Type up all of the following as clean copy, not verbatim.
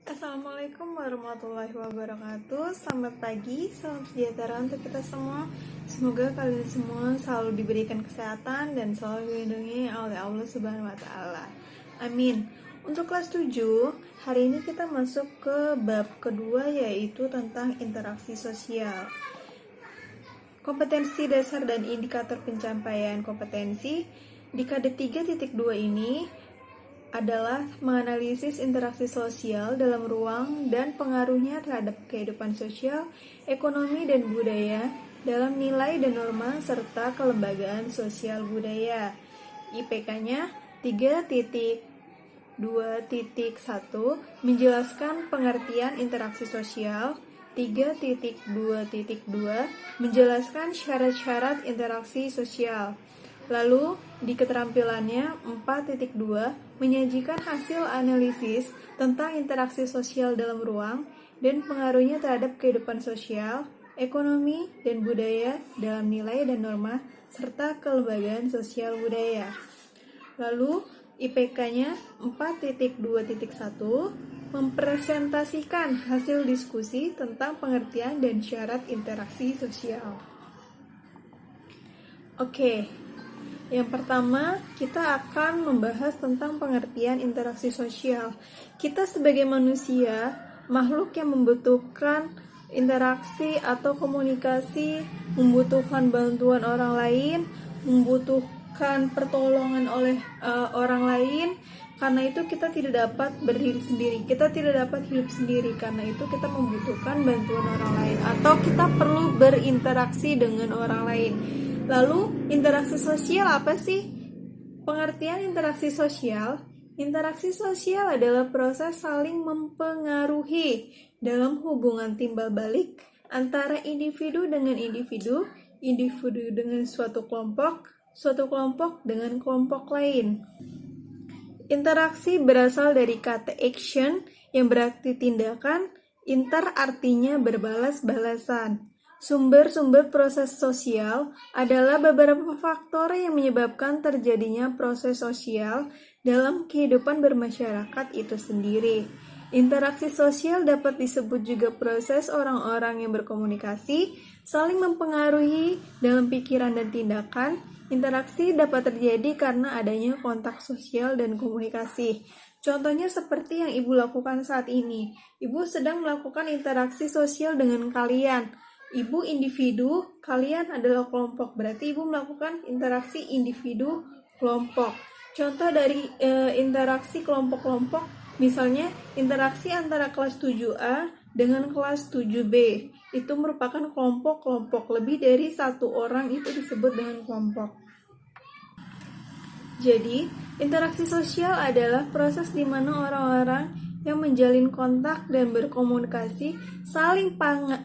Assalamualaikum warahmatullahi wabarakatuh. Selamat pagi, salam sejahtera untuk kita semua. Semoga kalian semua selalu diberikan kesehatan dan selalu dilindungi oleh Allah Subhanahu wa taala. Amin. Untuk kelas 7, hari ini kita masuk ke bab kedua, yaitu tentang interaksi sosial. Kompetensi dasar dan indikator pencapaian kompetensi. Dekade 3.2 ini adalah menganalisis interaksi sosial dalam ruang dan pengaruhnya terhadap kehidupan sosial, ekonomi, dan budaya dalam nilai dan norma serta kelembagaan sosial budaya. IPK-nya 3.2.1 menjelaskan pengertian interaksi sosial. 3.2.2 menjelaskan syarat-syarat interaksi sosial. Lalu, di keterampilannya 4.2 menyajikan hasil analisis tentang interaksi sosial dalam ruang dan pengaruhnya terhadap kehidupan sosial, ekonomi, dan budaya dalam nilai dan norma, serta kelembagaan sosial budaya. Lalu, IPK-nya 4.2.1 mempresentasikan hasil diskusi tentang pengertian dan syarat interaksi sosial. Oke. Yang pertama, kita akan membahas tentang pengertian interaksi sosial. Kita sebagai manusia, makhluk yang membutuhkan interaksi atau komunikasi, membutuhkan bantuan orang lain, membutuhkan pertolongan oleh orang lain. Karena itu kita tidak dapat berdiri sendiri, kita tidak dapat hidup sendiri. Karena itu kita membutuhkan bantuan orang lain, atau kita perlu berinteraksi dengan orang lain. Lalu, interaksi sosial apa sih? Pengertian interaksi sosial. Interaksi sosial adalah proses saling mempengaruhi dalam hubungan timbal balik antara individu dengan individu, individu dengan suatu kelompok dengan kelompok lain. Interaksi berasal dari kata action yang berarti tindakan, inter artinya berbalas-balasan. Sumber-sumber proses sosial adalah beberapa faktor yang menyebabkan terjadinya proses sosial dalam kehidupan bermasyarakat itu sendiri. Interaksi sosial dapat disebut juga proses orang-orang yang berkomunikasi, saling mempengaruhi dalam pikiran dan tindakan. Interaksi dapat terjadi karena adanya kontak sosial dan komunikasi. Contohnya seperti yang Ibu lakukan saat ini. Ibu sedang melakukan interaksi sosial dengan kalian. Ibu individu, kalian adalah kelompok. Berarti Ibu melakukan interaksi individu kelompok. Contoh dari interaksi kelompok-kelompok, misalnya interaksi antara kelas 7A dengan kelas 7B. Itu merupakan kelompok-kelompok. Lebih dari satu orang itu disebut dengan kelompok. Jadi, interaksi sosial adalah proses di mana orang-orang yang menjalin kontak dan berkomunikasi saling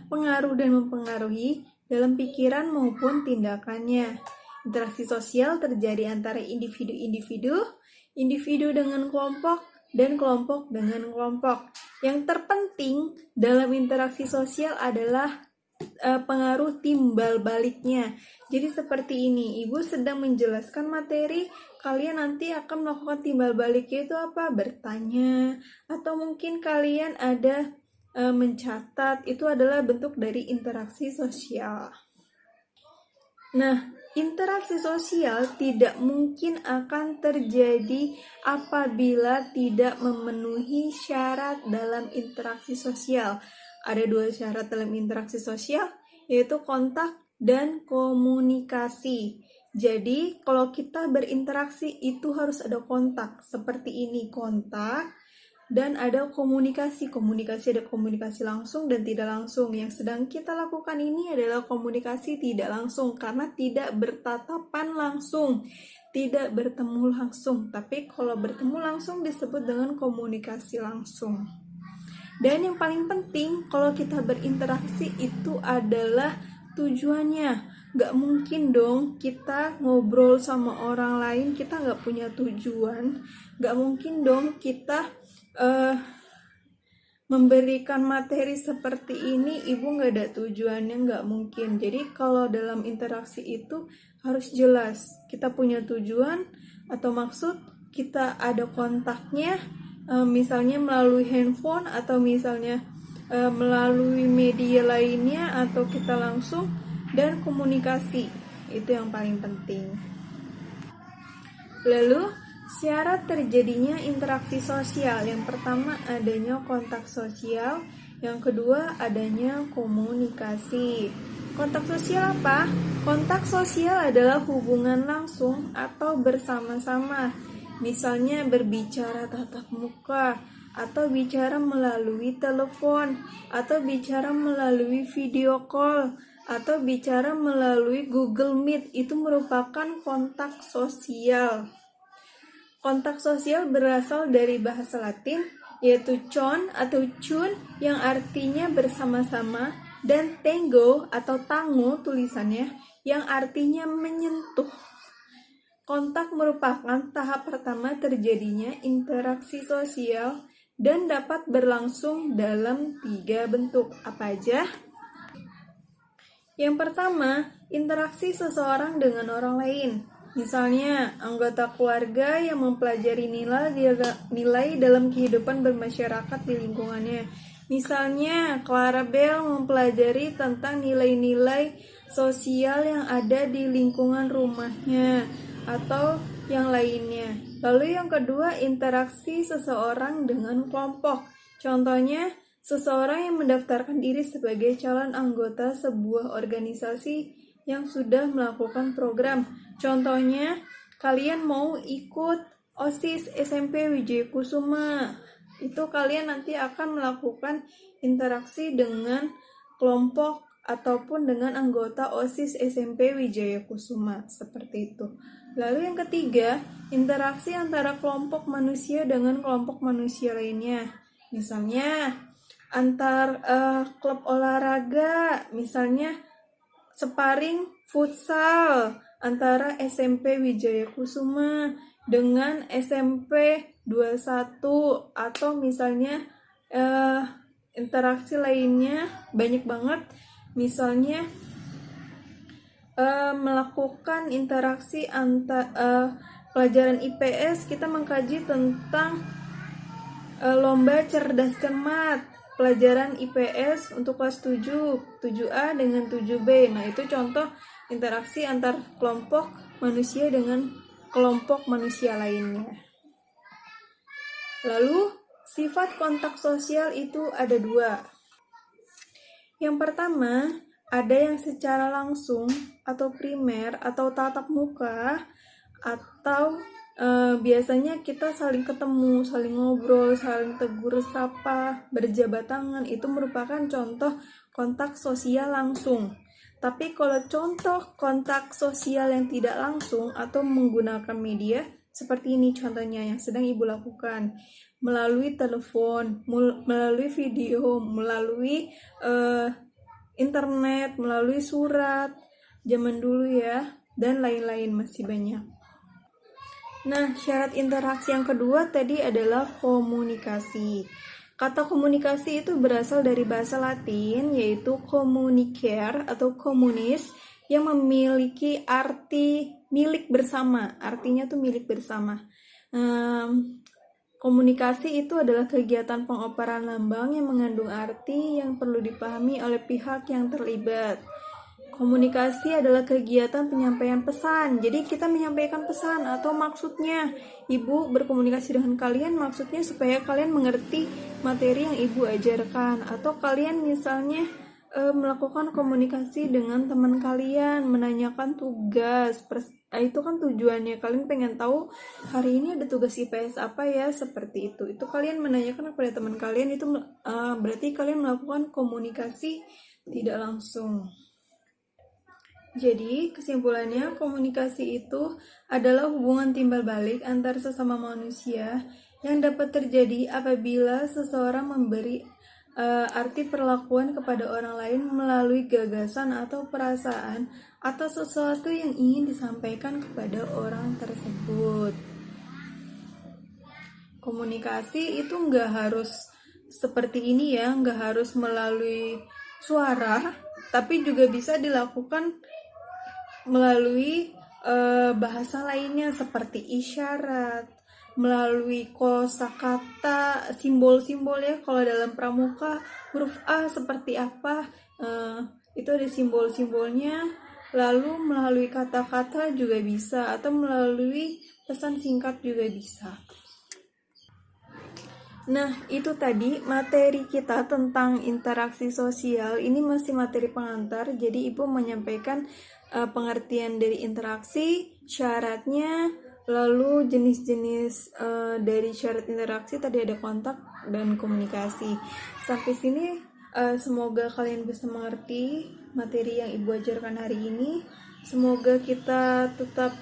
pengaruh dan mempengaruhi dalam pikiran maupun tindakannya. Interaksi sosial terjadi antara individu-individu, individu dengan kelompok, dan kelompok dengan kelompok. Yang terpenting dalam interaksi sosial adalah pengaruh timbal baliknya. Jadi seperti ini, Ibu sedang menjelaskan materi, kalian nanti akan melakukan timbal baliknya itu apa? Bertanya, atau mungkin kalian ada mencatat, itu adalah bentuk dari interaksi sosial. Nah, interaksi sosial tidak mungkin akan terjadi apabila tidak memenuhi syarat dalam interaksi sosial. Ada dua syarat dalam interaksi sosial, yaitu kontak dan komunikasi. Jadi, kalau kita berinteraksi itu harus ada kontak. Seperti ini, kontak, dan ada komunikasi. Komunikasi, ada komunikasi langsung dan tidak langsung. Yang sedang kita lakukan ini adalah komunikasi tidak langsung, karena tidak bertatapan langsung, tidak bertemu langsung. Tapi kalau bertemu langsung disebut dengan komunikasi langsung. Dan yang paling penting, kalau kita berinteraksi itu adalah tujuannya. Gak mungkin dong kita ngobrol sama orang lain, kita gak punya tujuan. Gak mungkin dong kita memberikan materi seperti ini, Ibu gak ada tujuannya, gak mungkin. Jadi kalau dalam interaksi itu harus jelas. Kita punya tujuan atau maksud, kita ada kontaknya, misalnya melalui handphone atau misalnya melalui media lainnya atau kita langsung, dan komunikasi itu yang paling penting. Lalu syarat terjadinya interaksi sosial, yang pertama adanya kontak sosial, yang kedua adanya komunikasi. Kontak sosial apa? Kontak sosial adalah hubungan langsung atau bersama-sama, misalnya berbicara tatap muka, atau bicara melalui telepon, atau bicara melalui video call, atau bicara melalui Google Meet. Itu merupakan kontak sosial. Kontak sosial berasal dari bahasa Latin, yaitu con atau cun, yang artinya bersama-sama, dan tengo atau tango tulisannya, yang artinya menyentuh. Kontak merupakan tahap pertama terjadinya interaksi sosial dan dapat berlangsung dalam 3 bentuk. Apa aja? Yang pertama, interaksi seseorang dengan orang lain. Misalnya, anggota keluarga yang mempelajari nilai dalam kehidupan bermasyarakat di lingkungannya. Misalnya, Clara Bell mempelajari tentang nilai-nilai sosial yang ada di lingkungan rumahnya, atau yang lainnya. Lalu yang kedua, interaksi seseorang dengan kelompok. Contohnya, seseorang yang mendaftarkan diri sebagai calon anggota sebuah organisasi yang sudah melakukan program. Contohnya, kalian mau ikut OSIS SMP Wijaya Kusuma. Itu kalian nanti akan melakukan interaksi dengan kelompok ataupun dengan anggota OSIS SMP Wijaya Kusuma. Seperti itu. Lalu yang ketiga, interaksi antara kelompok manusia dengan kelompok manusia lainnya. Misalnya, antar klub olahraga, misalnya sparring futsal antara SMP Wijaya Kusuma dengan SMP 21, atau misalnya interaksi lainnya banyak banget, misalnya melakukan interaksi antar pelajaran IPS, kita mengkaji tentang lomba cerdas cermat, pelajaran IPS untuk kelas 7, 7A dengan 7B. Nah, itu contoh interaksi antar kelompok manusia dengan kelompok manusia lainnya. Lalu, sifat kontak sosial itu ada 2. Yang pertama, ada yang secara langsung atau primer atau tatap muka, atau biasanya kita saling ketemu, saling ngobrol, saling tegur sapa, berjabat tangan. Itu merupakan contoh kontak sosial langsung. Tapi kalau contoh kontak sosial yang tidak langsung atau menggunakan media, seperti ini contohnya yang sedang Ibu lakukan, melalui telepon, melalui video, melalui internet, melalui surat, zaman dulu ya, dan lain-lain, masih banyak. Nah, syarat interaksi yang kedua tadi adalah komunikasi. Kata komunikasi itu berasal dari bahasa Latin, yaitu communicare atau communis, yang memiliki arti milik bersama. Artinya tuh milik bersama. Komunikasi itu adalah kegiatan pengoperan lambang yang mengandung arti yang perlu dipahami oleh pihak yang terlibat. Komunikasi adalah kegiatan penyampaian pesan. Jadi kita menyampaikan pesan, atau maksudnya Ibu berkomunikasi dengan kalian, maksudnya supaya kalian mengerti materi yang Ibu ajarkan. Atau kalian misalnya melakukan komunikasi dengan teman kalian, menanyakan tugas. Itu kan tujuannya, kalian pengen tahu hari ini ada tugas IPS apa ya, seperti itu. Itu kalian menanyakan kepada teman kalian, itu berarti kalian melakukan komunikasi tidak langsung. Jadi, kesimpulannya, komunikasi itu adalah hubungan timbal balik antar sesama manusia yang dapat terjadi apabila seseorang memberi arti perlakuan kepada orang lain melalui gagasan atau perasaan atau sesuatu yang ingin disampaikan kepada orang tersebut. Komunikasi itu nggak harus seperti ini ya, nggak harus melalui suara, tapi juga bisa dilakukan melalui bahasa lainnya seperti isyarat, melalui kosakata, simbol-simbol ya. Kalau dalam pramuka huruf A seperti apa, itu ada simbol-simbolnya. Lalu melalui kata-kata juga bisa, atau melalui pesan singkat juga bisa. Nah, itu tadi materi kita tentang interaksi sosial. Ini masih materi pengantar, jadi Ibu menyampaikan pengertian dari interaksi, syaratnya, lalu jenis-jenis dari syarat interaksi tadi ada kontak dan komunikasi. Sampai sini semoga kalian bisa mengerti materi yang Ibu ajarkan hari ini. Semoga kita tetap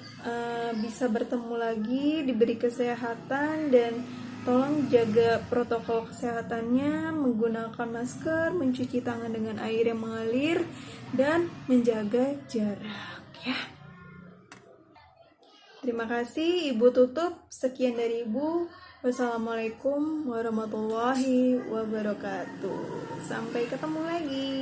bisa bertemu lagi, diberi kesehatan, dan tolong jaga protokol kesehatannya, menggunakan masker, mencuci tangan dengan air yang mengalir, dan menjaga jarak ya. Terima kasih, Ibu tutup. Sekian dari Ibu. Wassalamualaikum warahmatullahi wabarakatuh. Sampai ketemu lagi.